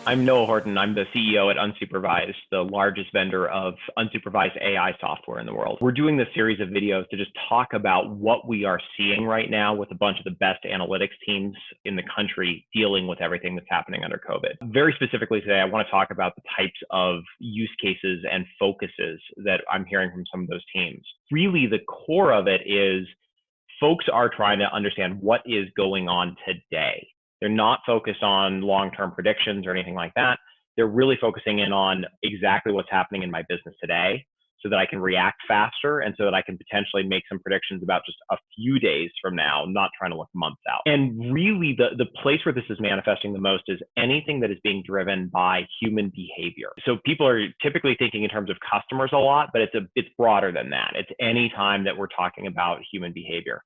I'm Noah Horton. I'm the CEO at Unsupervised, the largest vendor of unsupervised AI software in the world. We're doing this series of videos to just talk about what we are seeing right now with a bunch of the best analytics teams in the country dealing with everything that's happening under COVID. Very specifically today, I want to talk about the types of use cases and focuses that I'm hearing from some of those teams. Really, the core of it is folks are trying to understand what is going on today. They're not focused on long-term predictions or anything like that. They're really focusing in on exactly what's happening in my business today so that I can react faster and so that I can potentially make some predictions about just a few days from now, not trying to look months out. And really the place where this is manifesting the most is anything that is being driven by human behavior. So people are typically thinking in terms of customers a lot, but it's broader than that. It's any time that we're talking about human behavior.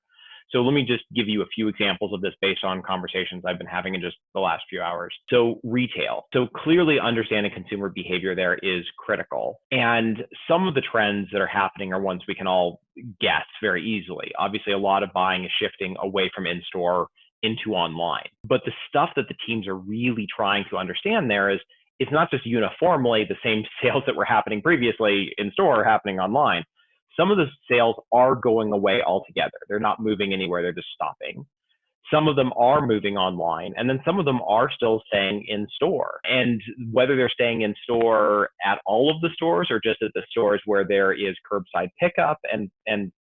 So let me just give you a few examples of this based on conversations I've been having in just the last few hours. So retail. So clearly understanding consumer behavior there is critical. And some of the trends that are happening are ones we can all guess very easily. Obviously, a lot of buying is shifting away from in-store into online. But the stuff that the teams are really trying to understand there is it's not just uniformly the same sales that were happening previously in store are happening online. Some of the sales are going away altogether. They're not moving anywhere, they're just stopping. Some of them are moving online, and then some of them are still staying in store. And whether they're staying in store at all of the stores or just at the stores where there is curbside pickup and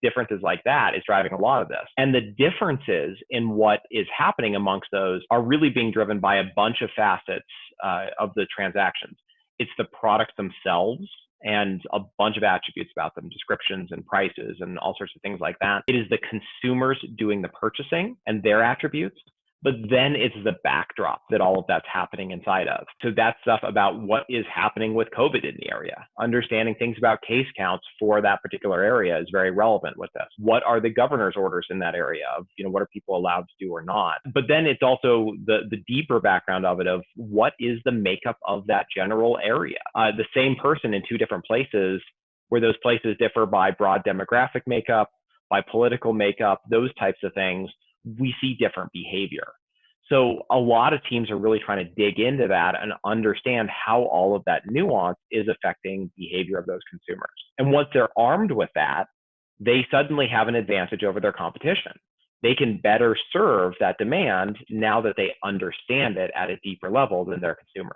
differences like that is driving a lot of this. And the differences in what is happening amongst those are really being driven by a bunch of facets of the transactions. It's the products themselves and a bunch of attributes about them, descriptions and prices and all sorts of things like that. It is the consumers doing the purchasing and their attributes, but then it's the backdrop that all of that's happening inside of. So that's stuff about what is happening with COVID in the area. Understanding things about case counts for that particular area is very relevant with this. What are the governor's orders in that area of, what are people allowed to do or not? But then it's also the deeper background of it of what is the makeup of that general area. The same person in two different places where those places differ by broad demographic makeup, by political makeup, those types of things, we see different behavior. So a lot of teams are really trying to dig into that and understand how all of that nuance is affecting behavior of those consumers. And once they're armed with that, they suddenly have an advantage over their competition. They can better serve that demand now that they understand it at a deeper level than their consumers.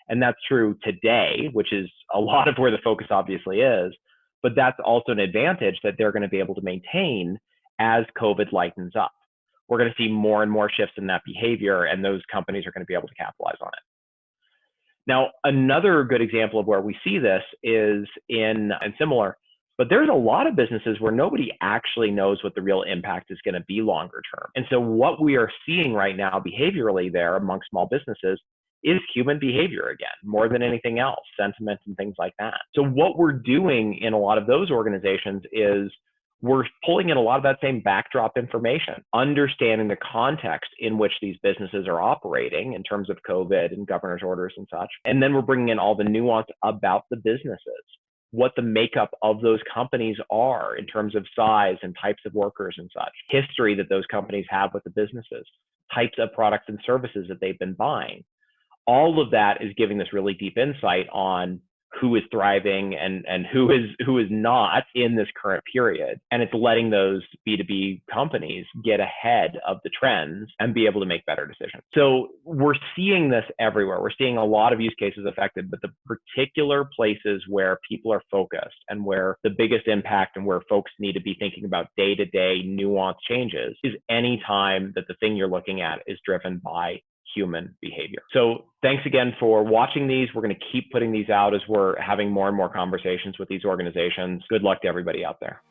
And that's true today, which is a lot of where the focus obviously is, but that's also an advantage that they're going to be able to maintain as COVID lightens up. We're going to see more and more shifts in that behavior, and those companies are going to be able to capitalize on it. Now, another good example of where we see this is and similar, but there's a lot of businesses where nobody actually knows what the real impact is going to be longer term. And so what we are seeing right now behaviorally there among small businesses is human behavior again, more than anything else, sentiment and things like that. So what we're doing in a lot of those organizations is we're pulling in a lot of that same backdrop information, understanding the context in which these businesses are operating in terms of COVID and governor's orders and such. And then we're bringing in all the nuance about the businesses, what the makeup of those companies are in terms of size and types of workers and such, history that those companies have with the businesses, types of products and services that they've been buying. All of that is giving this really deep insight on who is thriving and who is not in this current period. And it's letting those B2B companies get ahead of the trends and be able to make better decisions. So we're seeing this everywhere. We're seeing a lot of use cases affected, but the particular places where people are focused and where the biggest impact and where folks need to be thinking about day-to-day nuanced changes is any time that the thing you're looking at is driven by human behavior. So thanks again for watching these. We're going to keep putting these out as we're having more and more conversations with these organizations. Good luck to everybody out there.